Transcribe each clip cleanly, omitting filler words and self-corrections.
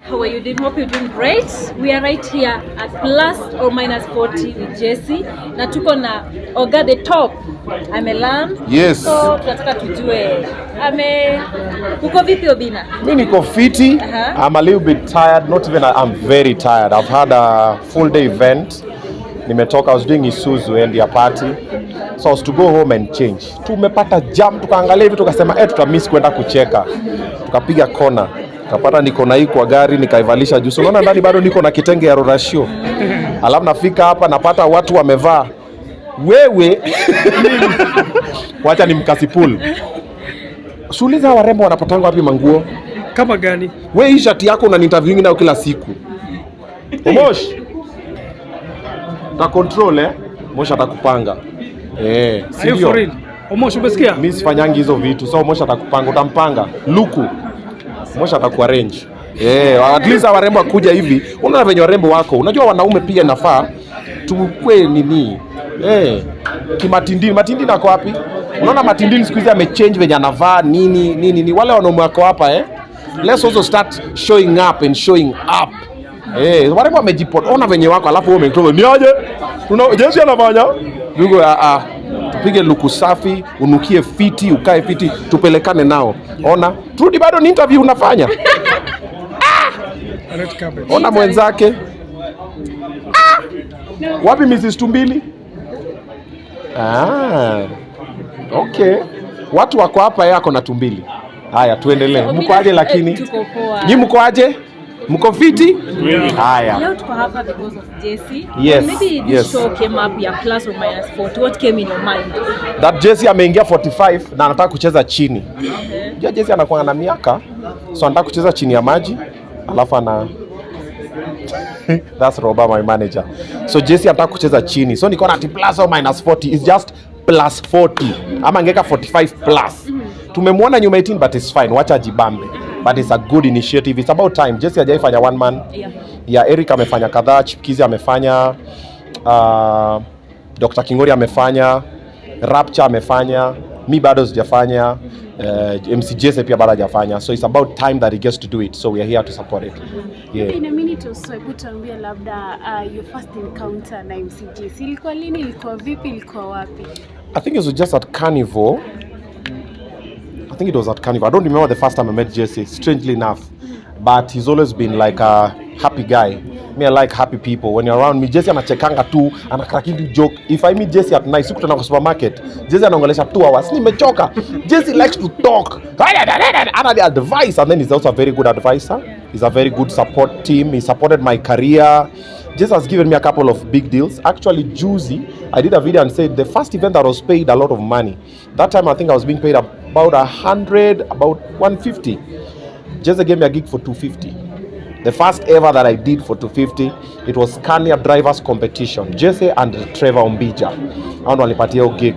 How are you doing? Hope you're doing great. We are right here at plus or minus 40 with Jessy. Na tuko na OGA the top. Ameland. Yes. So tunataka tujue uko vipi OBINNA? Mimi niko fiti. I'm a little bit tired. Not even I'm very tired. I've had a full day event. Nimetoka, I was doing Isuzu and their party. So I was to go home and change. Tumepata jam, tukaangalia hivi tukasema tutamiss kwenda kucheka. Tukapiga kona. Kapata niko na hii kwa gari nikaivalisha juu. Unaona ndani bado niko na kitenge ya Rorashio. Alafu nafika hapa napata watu wamevaa. Wewe wacha ni mkasipul. Suuliza warembo wanapatanga wapi manguo? Kama gani? Wewe hii shati yako una interview nayo kila siku. Omosh. Ta control Mosh atakupanga. Sio for real. Omosh umesikia? Mimi sifanyangi hizo vitu. So Mosh atakupanga, utampanga. Luku. Mosh atakuarrange. At least warembo akuja hivi. Unaona venye warembo wako. Unajua wanaume pia nafaa tukue nini? Kimatindini. Matindini ako wapi? Unaona matindini siku hizi amechange venye anavaa nini. Wale wanaume wako hapa Let's also start showing up and showing up. Warembo wamejipot. Ona venye wako alafu wewe umetoka. Ni aje? Jessy anafanya. Yuko tupige luku safi, unukie fiti, ukae fiti, tupelekane nao. Ona, Trudy bado ni interview unafanya. Ona mwenzake. Wapi Mrs. Tumbili? Okay. Watu wako hapa yako na Tumbili. Haya, tuendelee. Mko aje lakini? Ni mko aje? Mko fiti? Haya. Leo tuko hapa because of Jessy. Yes. Maybe this show came up ya plus or minus 40. What came in your mind? That Jessy ameingia 45 na anataka kucheza chini. Okay. Jessy anakuwa na miaka, so anataka kucheza chini ya maji, alafu that's Roba, my manager. So Jessy anataka kucheza chini. So niko na plus or minus 40 is just plus 40. Ama angeka 45 plus. Tumemwona nyuma 18 but it's fine. Wacha jibambe. But it's a good initiative. It's about time. Jessy hajaifanya one man. Yeah, Eric amefanya kadhaa, Chipkizi amefanya, Dr. Kingori amefanya, Rapture amefanya, mi bado sijafanya, MC Jessy pia bado hajafanya. So it's about time that he gets to do it. So we are here to support it. Yeah. In a minute or so, kutuambia labda your first encounter na MC Jessy. Ilikuwa lini, ilikuwa vipi, ilikuwa wapi? I think it was just at Carnival. I think it was at Carnival. I don't remember the first time I met Jessy, strangely enough. But he's always been like a happy guy. Me, I like happy people. When you're around me, Jessy anachekanga tu, anakrakindi joke. If I meet Jessy at night, sikutana kwa supermarket, Jessy anaongelesha 2 hours. Nimechoka. Jessy likes to talk. Ana the advice, and then he's also a very good advisor. He's a very good support team. He supported my career. Jessy has given me a couple of big deals. Actually, Juicy, I did a video and said the first event that was paid a lot of money. That time I think I was being paid about 100, about 150. Jessy gave me a gig for 250. The first ever that I did for 250, it was Scania Drivers Competition. Jessy and Trevor Ombija. Hao walipatia hiyo gig.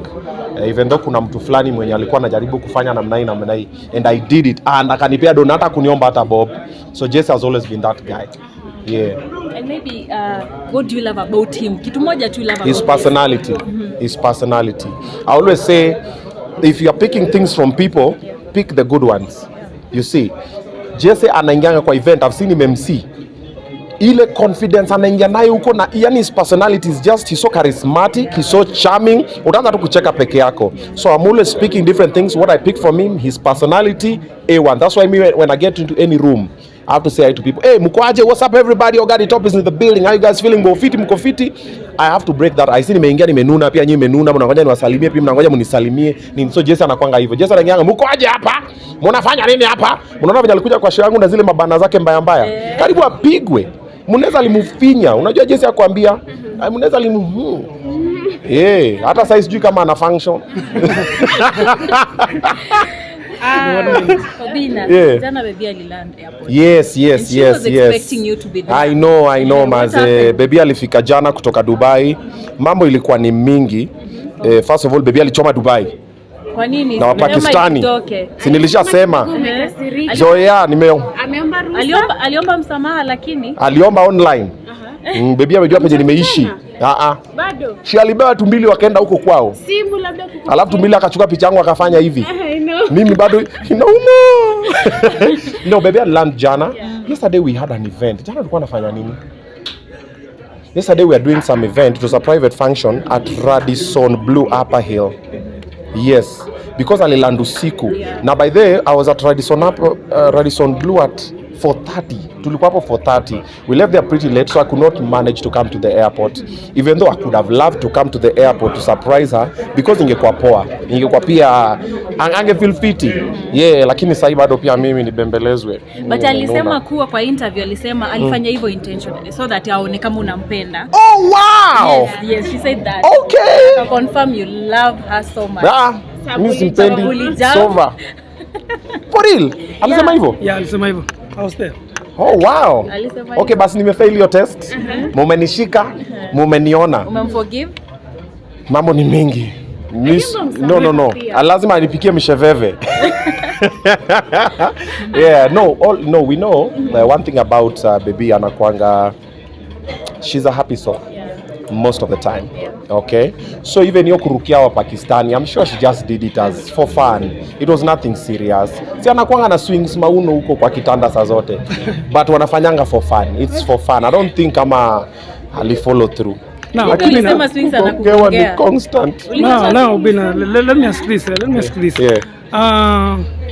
Even though kuna mtu fulani mwenye alikuwa anajaribu kufanya namna hii. And I did it. And akanipea donata kuniomba hata Bob. So Jessy has always been that guy. Yeah. And maybe what do you love about him? Kitu moja tu love about his personality. His personality. I always say, if you are picking things from people, pick the good ones. You see, Jessy anaingianga kwa event, I've seen him MC. Ile confidence anaingia nayo huko na yani his personality is just, he's so charismatic, he's so charming. Utaanza tu kucheka peke yako. So I'm always speaking different things. What I pick from him, his personality, A1. That's why me when I get into any room, I have to say hi to people. Hey, mkoaje, what's up everybody? OGA the top is in the building. How you guys feeling? Mko fiti? I have to break that. I see nimeingia nimenuna pia nyinyi mmenuna, mnangoja niwasalimie pia mnangoja mnisalimie. So Jessy anakuanga hivyo. Jessy anaingia, mkoaje hapa? Mnafanya nini hapa? Mnaona venye alikuja kwa show yangu na zile mabana zake mbaya. Karibu apigwe. Mnaweza limufinya. Unajua Jessy akwambia, mnaweza hata sasa sijui kama ana function. OBINNA, jana baby aliland airport. Yes. She was expecting you to be there. I know maze. Baby alifika jana kutoka Dubai. Mambo ilikuwa ni mingi. First of all, baby alichoma Dubai. Kwa nini? Na Wapakistani. Si nilishasema. Zoea Ameomba ruhusa. Aliomba msamaha lakini aliomba online. Baby amejua penye nimeishi. Bado. She alibeba Tumbili wakaenda huko kwao. Simu labda kukupa. Alafu Tumbili akachukua picha yangu akafanya hivi. Mimi bado inauma. No, baby aliland jana. Yesterday we had an event. Jana tulikuwa nafanya nini? Yesterday we are doing some event. It was a private function at Radisson Blue Upper Hill. Yes, because aliland usiku. Now by there I was at Radisson Blue at 4:30. Tulikuwa hapo 4:30. We left there pretty late, so I could not manage to come to the airport. Even though I could have loved to come to the airport to surprise her, because ingekuwa poa. Ingekuwa pia ange feel fiti. Yeah, lakini sasa bado pia mimi nibembelezwe. But alisema kuwa kwa interview alisema alifanya hivyo intentionally so that aone kama unampenda. Oh wow. Yes, she said that. Okay. I confirm you love her so much. Mimi simpendi. Sova. For real? Alisema hivyo? Yeah, alisema hivyo. I was there. Oh wow. Okay, basi nimefail your test. Mumenishika, mumeniona. Umemforgive? Mambo ni mingi. No. Lazima anipikie misheveve. Yeah, no, we know one thing about baby anakuanga, she's a happy soul. Most of the time. Okay, so even yo kurukia wa Pakistani, I'm sure she just did it as for fun. It was nothing serious. Si anakuanga na swings mauno huko kwa kitanda saa zote, but wanafanyanga for fun. It's for fun. I don't think kama ali follow through. Now, constant. Now, OBINNA, let me ask this. Yeah.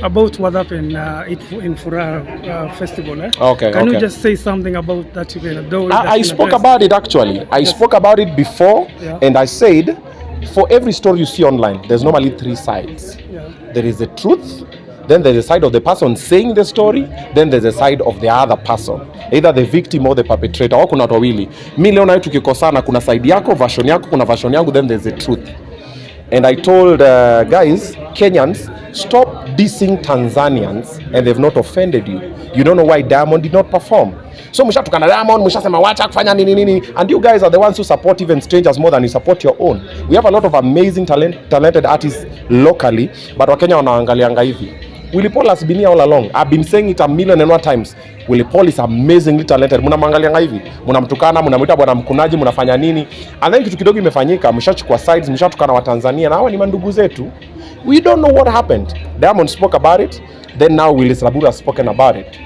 About what happened in Furaha festival. Okay. Can you just say something about that event? I spoke about it actually. I spoke about it before, and I said, for every story you see online, there's normally 3 sides. Yeah. There is the truth, then there's a side of the person saying the story, then there's a side of the other person, either the victim or the perpetrator. Au kuna watu wawili. Mimi leo na wewe tukikosana, kuna side yako, version yako, kuna version yangu, then there's the truth. And I told guys, Kenyans, stop dissing Tanzanians and they've not offended you. You don't know why Diamond did not perform. So mshatukana Diamond, mshasema wacha kufanya nini. And you guys are the ones who support even strangers more than you support your own. We have a lot of amazing talented artists locally, but Wakenya wanaangalianga hivi. Willy Paul has been here all along. I've been saying it a million and one times. Willy Paul is amazingly talented. Mnamwangalianga hivi. Mnamtukana, mnamuita bwana mkunaji, mnafanya nini? And then kitu kidogo imefanyika, mshachukua sides, mshatukana wa Tanzania na hawa ni mandugu zetu. We don't know what happened. Diamond spoke about it, then now Willy Sabura has spoken about it.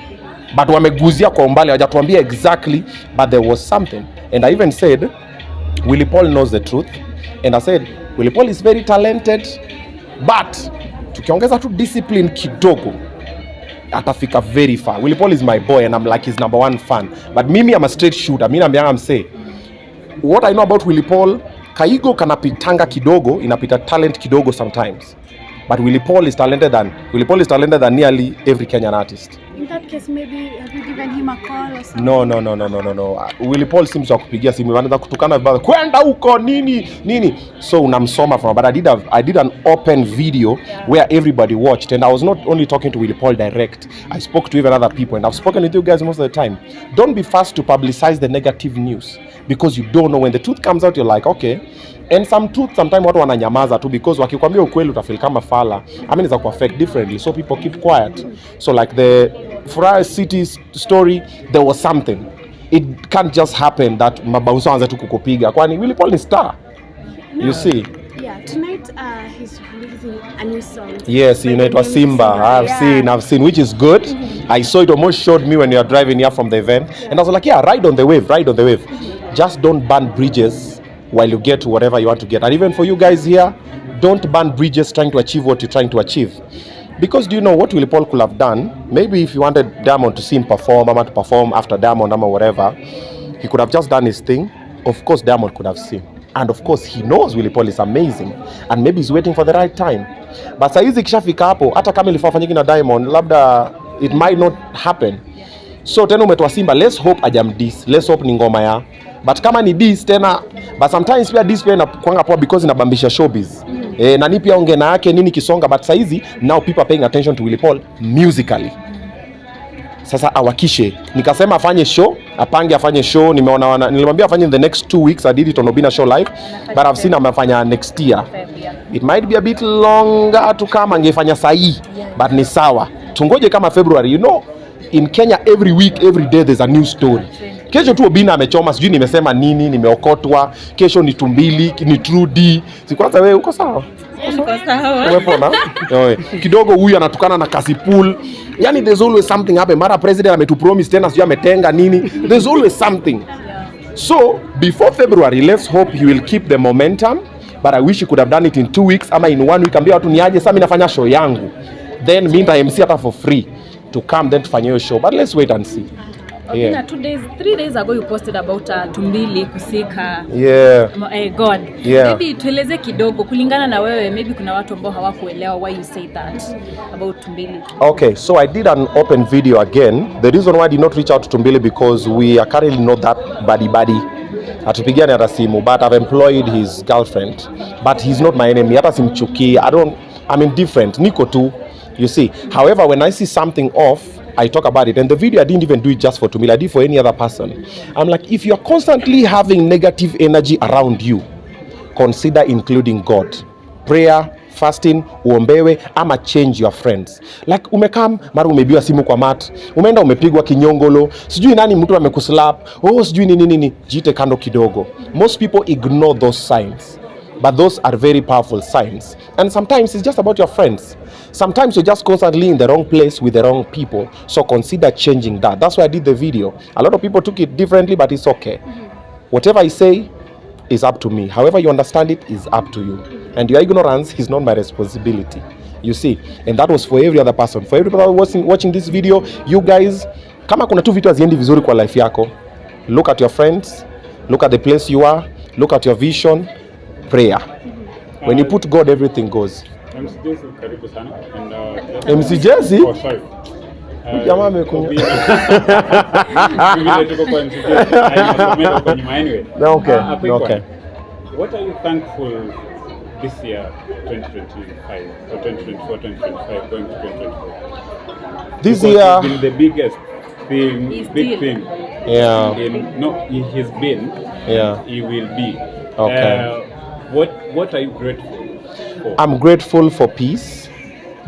But wameguzia kwa umbali, hawajatuambia exactly, but there was something. And I even said, Willy Paul knows the truth. And I said, Willy Paul is very talented, but tukiongeza tu discipline kidogo atafika very far. Willy Paul is my boy and I'm like his number 1 fan. But mimi I'm a straight shooter. Mimi naambianga msee, what I know about Willy Paul, kaigo kanapitanga kidogo, inapita talent kidogo sometimes. But Willy Paul is talented than nearly every Kenyan artist. In that case, maybe have you given him a call or something? No. Willy Paul seems to kupigia simu, anaanza kutukana vibaya. Kwenda huko nini. So unamsoma from, but I did an open video where everybody watched, and I was not only talking to Willy Paul direct. I spoke to even other people, and I've spoken with you guys most of the time. Don't be fast to publicize the negative news, because you don't know when the truth comes out. You're like, okay. And some truth sometimes watu wananyamaza tu, because wakikwambia ukweli utafeel kama fala. I mean, it's like affect differently, so people keep quiet. So like the Furaha City story, there was something. It can't just happen that mabounce anza tu kukupiga. Kwani Willy Paul ni star. No. You see? Yeah, tonight he's releasing a new song. Yes, inaitwa Simba. I've seen, which is good. I saw it, almost showed me when you are driving here from the event. And I was like, yeah, ride on the wave. Just don't burn bridges while you get to whatever you want to get. And even for you guys here, don't burn bridges trying to achieve what you're trying to achieve. Because do you know what Willy Paul could have done? Maybe if you wanted Diamond to see him perform, Mama to perform after Diamond, or whatever, he could have just done his thing. Of course, Diamond could have seen. And of course, he knows Willy Paul is amazing. And maybe he's waiting for the right time. But saizi kishafika hapo, hata kama ilifanyika na Diamond, labda it might not happen. So tena umetoa Simba, let's hope ajamdiss. Let's hope ni ngoma ya. But kama ni diss tena, but sometimes pia diss pia inakuanga poa because inabambisha showbiz. Na ni pia ongena yake nini kisonga, but saizi now people are paying attention to Willy Paul musically. Sasa awakishe. Nikasema afanye show, afanye show. Nilimwambia afanye in the next 2 weeks. I did it on OBINNA show live, but I've seen amefanya next year. It might be a bit longer to come, angefanya sahi, but ni sawa. Tungoje kama February. You know, in Kenya every week, every day there's a new story. Kesho tu OBINNA amechoma, sijui nimesema nini, nimeokotwa. Kesho ni Tumbili, ni Trudy. Sikwanza wewe uko sawa? Tuko sawa. Umepona? Kidogo huyu anatukana na kasi pool. Yani there's always something happen. Mara president ametupromise tena sio ametenga nini. There's always something. So before February, let's hope he will keep the momentum. But I wish he could have done it in 2 weeks ama in 1 week. Ambia watu niaje sasa mimi nafanya show yangu. Then mimi nita MC hata for free to come then tufanye hiyo show. But let's wait and see. Yeah. 3 days ago you posted about Tumbili kusika God. Yeah. Maybe tueleze kidogo kulingana na wewe, maybe kuna watu ambao hawakuelewa why you say that about Tumbili. Okay, so I did an open video again. The reason why I did not reach out to Tumbili because we are currently not that buddy. Atupigane hata simu, but I've employed his girlfriend. But he's not my enemy. Hata simchuki. I'm indifferent. Niko tu. You see. However, when I see something off, I talk about it. And the video, I didn't even do it just for Tumbili. I did for any other person. I'm like, if you're constantly having negative energy around you, consider including God. Prayer, fasting, uombewe, ama change your friends. Like umekam, mara umebiwa simu kwa mat, umeenda umepigwa kinyongolo, sijui nani mtu amekuslap, sijui nini, jite kando kidogo. Most people ignore those signs. But those are very powerful signs. And sometimes it's just about your friends. Sometimes you're just constantly in the wrong place with the wrong people. So consider changing that. That's why I did the video. A lot of people took it differently, but it's okay. Whatever I say is up to me. However you understand it is up to you. And your ignorance is not my responsibility. You see? And that was for every other person. For everybody watching this video, you guys, kama kuna tu vitu haziendi vizuri kwa life yako, look at your friends, look at the place you are, look at your vision, prayer. When you put God, everything goes. MC Jessy, karibu sana. MC Jessy? Oh, sorry. Jamaa amekuja. Vile tuko kwa MC Jessy. Haina kwa nyuma anyway. Okay. What are you thankful this year, 2025, or 2024, 2025, going to 2024? This because year it's been the biggest thing, big thing. Yeah. He has been. Yeah. He will be. Okay. What are you grateful for? I'm grateful for peace.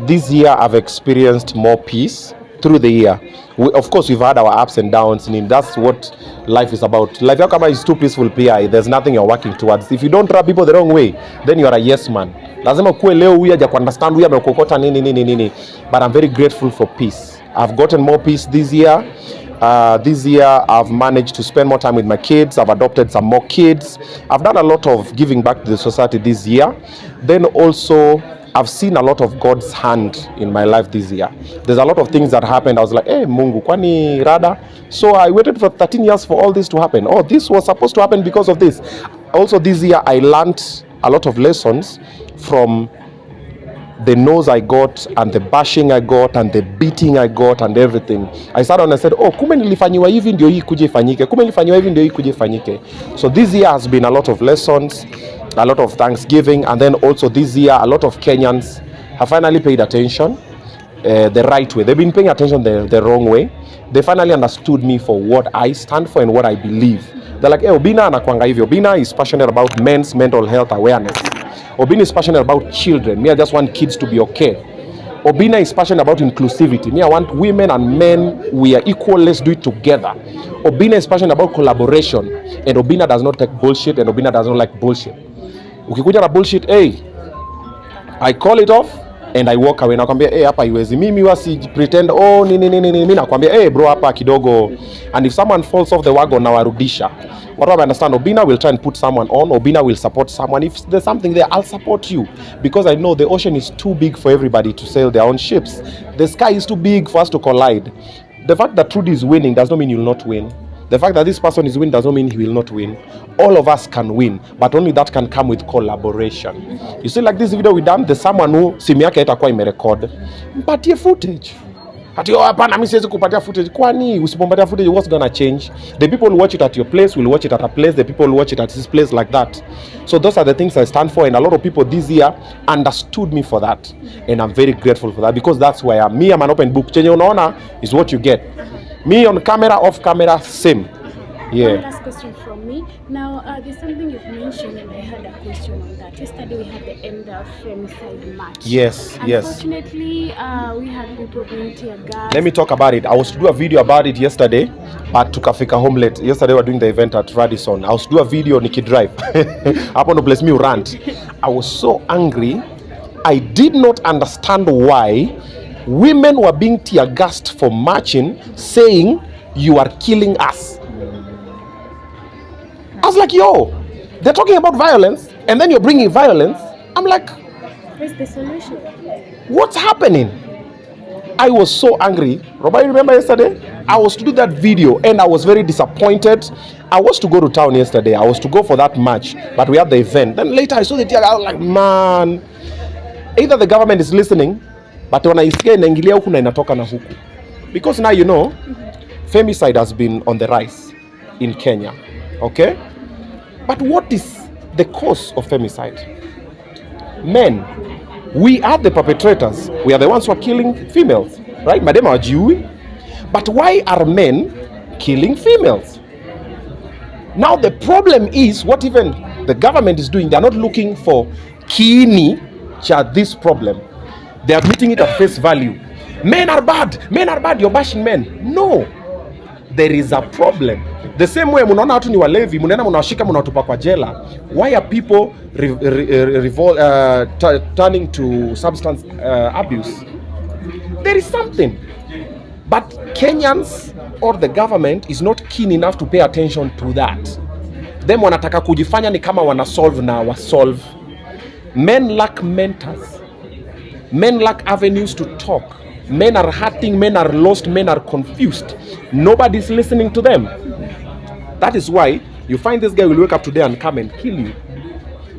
This year I've experienced more peace through the year. Of course, we've had our ups and downs, and that's what life is about. Life is too peaceful, PI. There's nothing you're working towards. If you don't rub people the wrong way, then you are a yes man. Lazima kuwe leo huyu haja understand huyu amekokota nini. But I'm very grateful for peace. I've gotten more peace this year. This year I've managed to spend more time with my kids. I've adopted some more kids. I've done a lot of giving back to the society this year. Then also I've seen a lot of God's hand in my life this year. There's a lot of things that happened. I was like, hey, Mungu, kwani rada? So I waited for 13 years for all this to happen. Oh, this was supposed to happen because of this. Also this year I learned a lot of lessons from the nose I got and the bashing I got and the beating I got and everything. I sat down and said, oh, kumbe nilifanyiwa hivi ndio hii kuje ifanyike. Kumbe nilifanyiwa hivi ndio hii kuje ifanyike. So this year has been a lot of lessons, a lot of Thanksgiving, and then also this year a lot of Kenyans have finally paid attention the right way. They've been paying attention the wrong way. They finally understood me for what I stand for and what I believe. They're like, hey, OBINNA anakuanga hivi. OBINNA is passionate about men's mental health awareness. OBINNA is passionate about children. Me, I just want kids to be okay. OBINNA is passionate about inclusivity. Me, I want women and men, we are equal, let's do it together. OBINNA is passionate about collaboration. And OBINNA does not take bullshit, and OBINNA does not like bullshit. Ukikuja na bullshit, hey, I call it off and I walk away. Nakwambia, hey, hapa iwezi. Mimi wasi pretend, oh, nini. Mimi nakwambia, hey, bro, hapa kidogo. And if someone falls off the wagon, nawarudisha. What I understand, OBINNA will try and put someone on. OBINNA will support someone. If there's something there, I'll support you. Because I know the ocean is too big for everybody to sail their own ships. The sky is too big for us to collide. The fact that Trudy is winning does not mean you'll not win. The fact that this person is winning does not mean he will not win. All of us can win, but only that can come with collaboration. You see, like this video we done, there's someone who simu yake itakuwa imerecord. Mpatie footage. Ati hapana mimi siwezi kupatia footage. Kwani usipompatia footage what's gonna change? The people who watch it at your place will watch it at a place. The people who watch it at this place like that. So those are the things I stand for, and a lot of people this year understood me for that, and I'm very grateful for that because that's where I am. Me, I'm an open book. Chenye unaona is what you get. Me on camera, off camera, same. Yeah. One last question from me. Now, there's something you've mentioned, and I had a question on that. Yesterday, we had the end of femicide march. Yes. Unfortunately, we had people being tear gas. Let me talk about it. I was to do a video about it yesterday, but tukafika home late. Yesterday, we were doing the event at Radisson. I was to do a video Nikki Drive. Hapo no place me rant. I was so angry I did not understand why women were being tear gassed for marching, saying, "You are killing us." I was like, yo, they're talking about violence, and then you're bringing violence. I'm like, What's the solution? what's happening? I was so angry. Robert, you remember yesterday? I was to do that video, and I was very disappointed. I was to go to town yesterday. I was to go for that match, but we had the event. Then later I saw the tear. I was like, man, either the government is listening, but when I see inaingilia huku na inatoka na huku. Because now you know, femicide has been on the rise in Kenya. Okay? But what is the cause of femicide? Men. We are the perpetrators. We are the ones who are killing females. Right? Madam Ajui. But why are men killing females? Now the problem is what even the government is doing. They are not looking for kiini cha this problem. They are meeting it at face value. Men are bad. Men are bad. You're bashing men. No. There is a problem. The same way munaona watu ni walevi, munaenda munawashika munawatupa kwa jela. Why are people turning to substance abuse? There is something. But Kenyans or the government is not keen enough to pay attention to that. Them wanataka kujifanya ni kama wana solve na wasolve. Men lack mentors. Men lack avenues to talk. Men are hurting, men are lost, men are confused. Nobody's listening to them. That is why you find this guy will wake up today and come and kill you.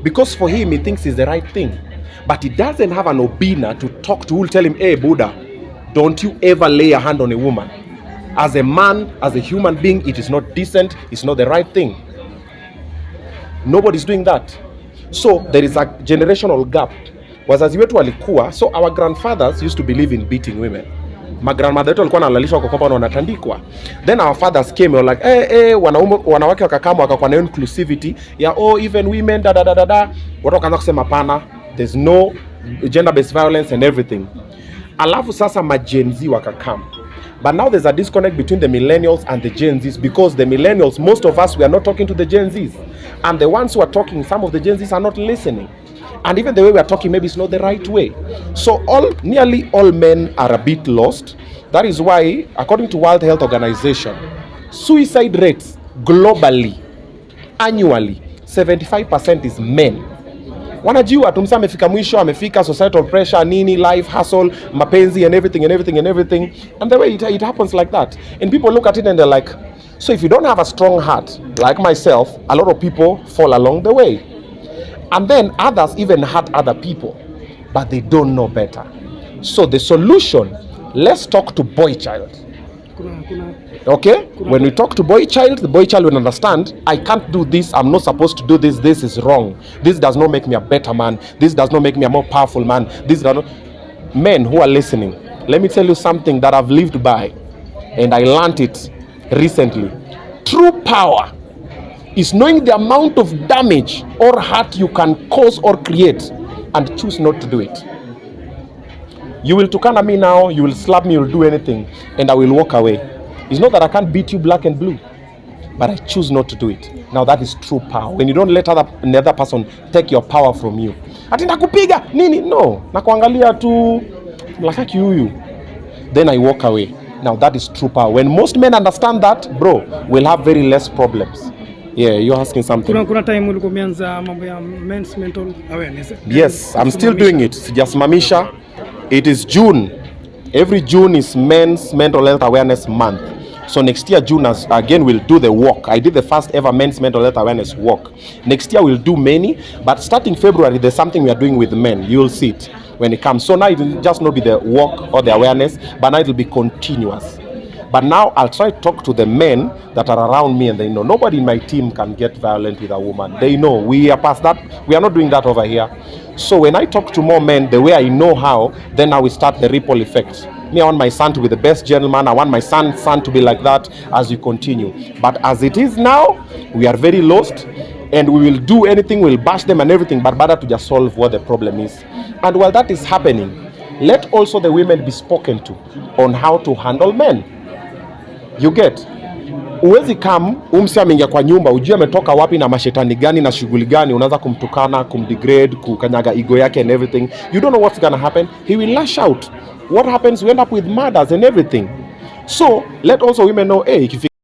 Because for him, he thinks it's the right thing. But he doesn't have an OBINNA to talk to who will tell him, hey, Buddha, don't you ever lay a hand on a woman. As a man, as a human being, it is not decent, it's not the right thing. Nobody's doing that. So there is a generational gap. Wazazi wetu walikuwa, so our grandfathers used to believe in beating women. My grandmother wetu walikuwa wanalalishwa kwa kopa na wanatandikwa. Then our fathers came and were like, wanawake wakakama wakakuwa na inclusivity ya even women da. Watu wakaanza kusema pana, there's no gender based violence and everything. Alafu sasa ma Gen Z wakakama. But now there's a disconnect between the millennials and the Gen Zs, because the millennials, most of us, we are not talking to the Gen Zs. And the ones who are talking, some of the Gen Zs are not listening. And even the way we are talking, maybe it's not the right way. So nearly all men are a bit lost. That is why, according to World Health Organization, suicide rates globally, annually, 75% is men. Wanajua tumsa amefika mwisho, amefika societal pressure, nini, life, hustle, mapenzi and everything. And the way it happens like that. And people look at it and they're like, so if you don't have a strong heart, like myself, a lot of people fall along the way. And then others even hurt other people, but they don't know better. So the solution, let's talk to boy child. Okay? When we talk to boy child, the boy child will understand, I can't do this, I'm not supposed to do this, this is wrong. This does not make me a better man. This does not make me a more powerful man. This does not... Men who are listening, let me tell you something that I've lived by, and I learned it recently. True power is knowing the amount of damage or hurt you can cause or create and choose not to do it. You will tukana me now, you will slap me, you will do anything, and I will walk away. It's not that I can't beat you black and blue, but I choose not to do it. Now that is true power. When you don't let another person take your power from you. Ati nakupiga nini? No. Nakuangalia tu lakaki huyu. Then I walk away. Now that is true power. When most men understand that, bro, we'll have very less problems. Yeah, you're asking something. Kuna time ulikuwa umeanza mambo ya men's mental awareness. Yes, I'm still doing it. Sijasimamisha. It is June. Every June is Men's Mental Health Awareness Month. So next year, June, again, we'll do the walk. I did the first ever Men's Mental Health Awareness walk. Next year, we'll do many. But starting February, there's something we are doing with men. You'll see it when it comes. So now it will just not be the walk or the awareness, but now it will be continuous. But now I'll try to talk to the men that are around me, and they know nobody in my team can get violent with a woman. They know we are past that. We are not doing that over here. So when I talk to more men the way I know how, then now we start the ripple effect. Me, I want my son to be the best gentleman. I want my son to be like that as we continue. But as it is now, we are very lost, and we will do anything, we'll bash them and everything, but better to just solve what the problem is. And while that is happening, let also the women be spoken to on how to handle men. You get? uwezi come umsi ameingia kwa nyumba ujue ametoka wapi na mashetani gani na shughuli gani, unaanza kumtukana, kumdegrade, kukanyaga ego yake and everything. You don't know what's gonna happen. He will lash out. What happens? We end up with murders and everything. So let also women know, hey,